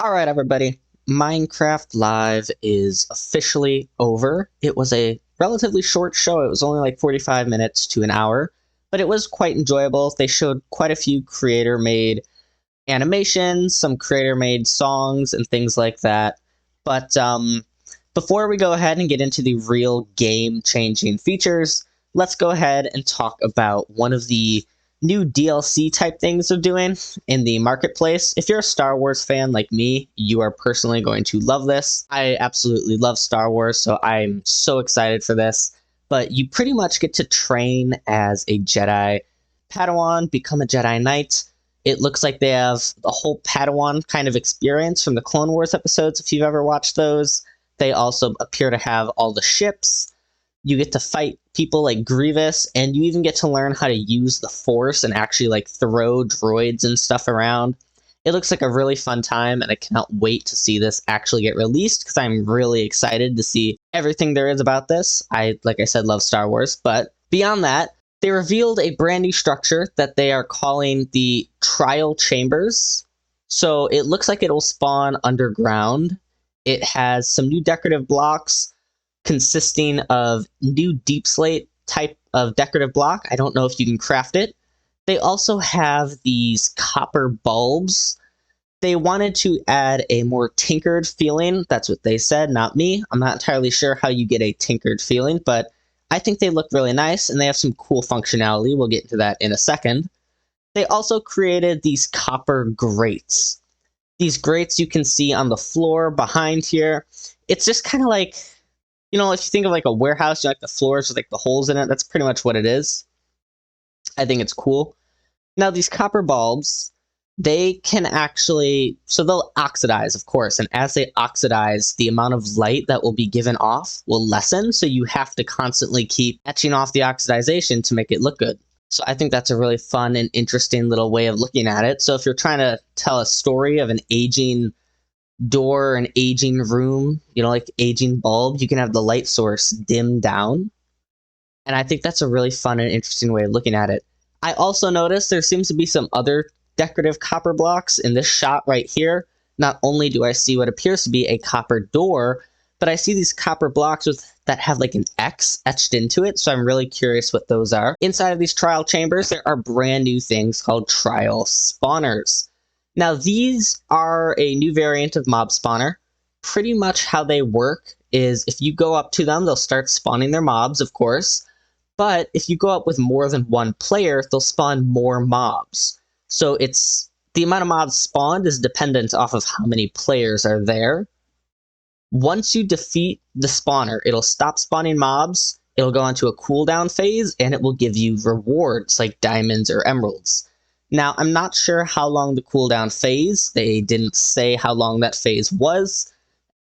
Alright, everybody. Minecraft Live is officially over. It was a relatively short show. It was only like 45 minutes to an hour, but it was quite enjoyable. They showed quite a few creator-made animations, some creator-made songs, and things like that. But before we go ahead and get into the real game-changing features, let's go ahead and talk about one of the new DLC type things they're doing in the marketplace. If you're a Star Wars fan like me, you are personally going to love this. I absolutely love Star Wars, so I'm so excited for this. But you pretty much get to train as a Jedi Padawan, become a Jedi Knight. It looks like they have the whole Padawan kind of experience from the Clone Wars episodes, if you've ever watched those. They also appear to have all the ships. You get to fight people like Grievous, and you even get to learn how to use the Force and actually like throw droids and stuff around. It looks like a really fun time, and I cannot wait to see this actually get released because I'm really excited to see everything there is about this. Like I said, love Star Wars, but beyond that, they revealed a brand new structure that they are calling the Trial Chambers. So it looks like it'll spawn underground. It has some new decorative blocks consisting of new deep slate type of decorative block. I don't know if you can craft it. They also have these copper bulbs. They wanted to add a more tinkered feeling. That's what they said, not me. I'm not entirely sure how you get a tinkered feeling, but I think they look really nice and they have some cool functionality. We'll get into that in a second. They also created these copper grates. These grates you can see on the floor behind here. It's just kind of like, you know, if you think of like a warehouse, you know, like the floors with like the holes in it, that's pretty much what it is. I think it's cool. Now, these copper bulbs, they can actually, so they'll oxidize, of course, and as they oxidize, the amount of light that will be given off will lessen, so you have to constantly keep etching off the oxidization to make it look good. So I think that's a really fun and interesting little way of looking at it. So if you're trying to tell a story of an aging door, an aging room, you know, like aging bulb, you can have the light source dim down. And I think that's a really fun and interesting way of looking at it. I also noticed there seems to be some other decorative copper blocks in this shot right here. Not only do I see what appears to be a copper door, but I see these copper blocks that have like an X etched into it, so I'm really curious what those are. Inside of these trial chambers, there are brand new things called trial spawners. Now, these are a new variant of mob spawner. Pretty much how they work is if you go up to them, they'll start spawning their mobs, of course. But if you go up with more than one player, they'll spawn more mobs. So it's the amount of mobs spawned is dependent off of how many players are there. Once you defeat the spawner, it'll stop spawning mobs, it'll go into a cooldown phase, and it will give you rewards like diamonds or emeralds. Now, I'm not sure how long the cooldown phase, they didn't say how long that phase was,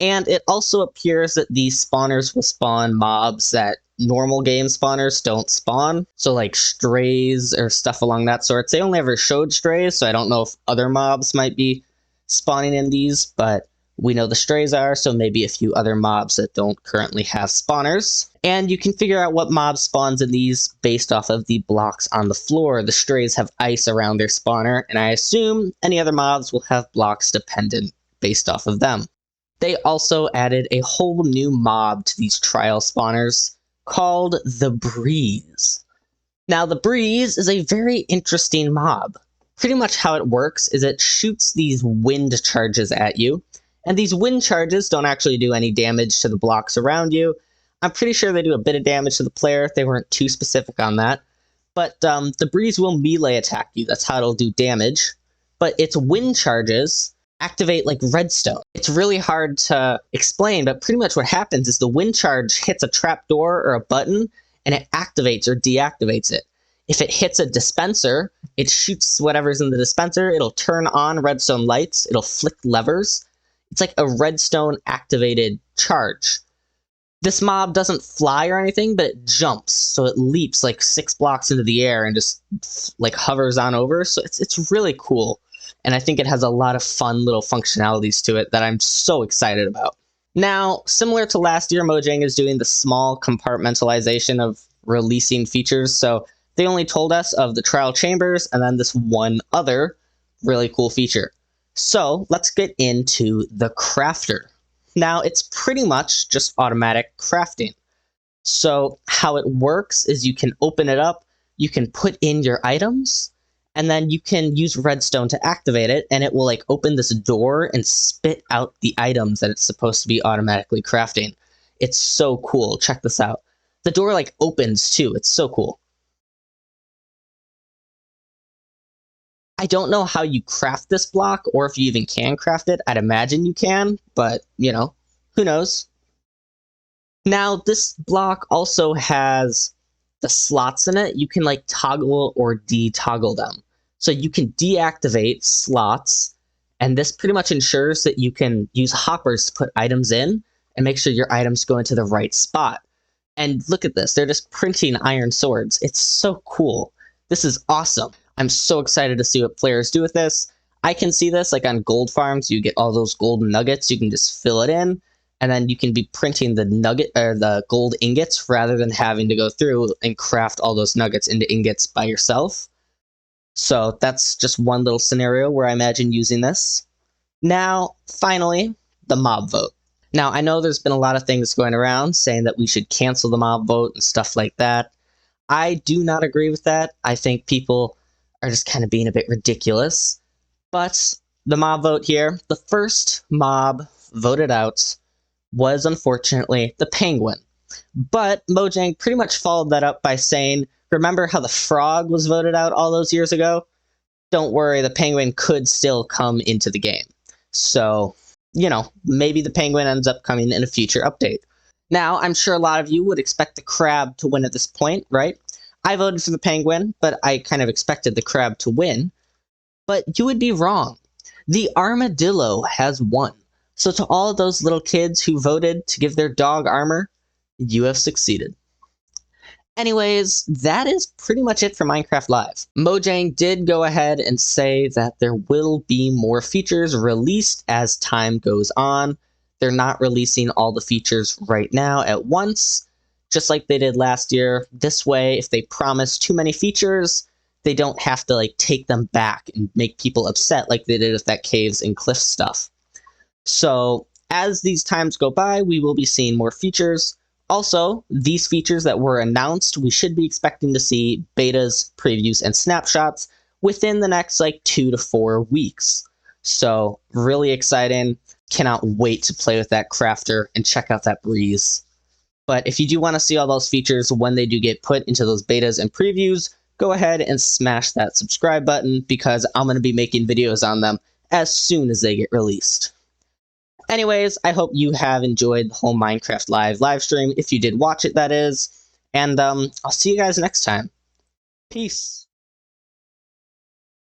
and it also appears that these spawners will spawn mobs that normal game spawners don't spawn, so like strays or stuff along that sort. They only ever showed strays, so I don't know if other mobs might be spawning in these, but we know the strays are, so maybe a few other mobs that don't currently have spawners. And you can figure out what mob spawns in these based off of the blocks on the floor. The strays have ice around their spawner, and I assume any other mobs will have blocks dependent based off of them. They also added a whole new mob to these trial spawners called the Breeze. Now, the Breeze is a very interesting mob. Pretty much how it works is it shoots these wind charges at you, and these wind charges don't actually do any damage to the blocks around you. I'm pretty sure they do a bit of damage to the player. They weren't too specific on that. But the Breeze will melee attack you. That's how it'll do damage. But its wind charges activate like redstone. It's really hard to explain, but pretty much what happens is the wind charge hits a trapdoor or a button, and it activates or deactivates it. If it hits a dispenser, it shoots whatever's in the dispenser. It'll turn on redstone lights. It'll flick levers. It's like a redstone activated charge. This mob doesn't fly or anything, but it jumps, so it leaps like 6 blocks into the air and just like hovers on over. So it's really cool, and I think it has a lot of fun little functionalities to it that I'm so excited about. Now, similar to last year, Mojang is doing the small compartmentalization of releasing features, so they only told us of the trial chambers and then this one other really cool feature. So let's get into the crafter. Now it's pretty much just automatic crafting. So how it works is you can open it up, you can put in your items, and then you can use redstone to activate it, and it will like open this door and spit out the items that it's supposed to be automatically crafting. It's so cool. Check this out. The door like opens too. It's so cool. I don't know how you craft this block or if you even can craft it. I'd imagine you can, but who knows? Now, this block also has the slots in it. You can like toggle or de-toggle them. So you can deactivate slots, and this pretty much ensures that you can use hoppers to put items in and make sure your items go into the right spot. And look at this, they're just printing iron swords. It's so cool. This is awesome. I'm so excited to see what players do with this. I can see this like on gold farms, you get all those golden nuggets, you can just fill it in, and then you can be printing the nugget or the gold ingots rather than having to go through and craft all those nuggets into ingots by yourself. So that's just one little scenario where I imagine using this. Now, finally, the mob vote. Now, I know there's been a lot of things going around saying that we should cancel the mob vote and stuff like that. I do not agree with that. I think people are just kind of being a bit ridiculous. But the mob vote here, the first mob voted out was unfortunately the penguin. But Mojang pretty much followed that up by saying, remember how the frog was voted out all those years ago? Don't worry, the penguin could still come into the game. So, maybe the penguin ends up coming in a future update. Now, I'm sure a lot of you would expect the crab to win at this point, right? I voted for the penguin, but I kind of expected the crab to win. But you would be wrong. The armadillo has won. So to all of those little kids who voted to give their dog armor, you have succeeded. Anyways, that is pretty much it for Minecraft Live. Mojang did go ahead and say that there will be more features released as time goes on. They're not releasing all the features right now at once, just like they did last year. This way, if they promise too many features, they don't have to like take them back and make people upset like they did with that caves and cliffs stuff. So as these times go by, we will be seeing more features. Also, these features that were announced, we should be expecting to see betas, previews, and snapshots within the next like 2 to 4 weeks. So really exciting. Cannot wait to play with that crafter and check out that breeze. But if you do want to see all those features when they do get put into those betas and previews, go ahead and smash that subscribe button because I'm going to be making videos on them as soon as they get released. Anyways, I hope you have enjoyed the whole Minecraft live stream, if you did watch it, that is. And I'll see you guys next time. Peace.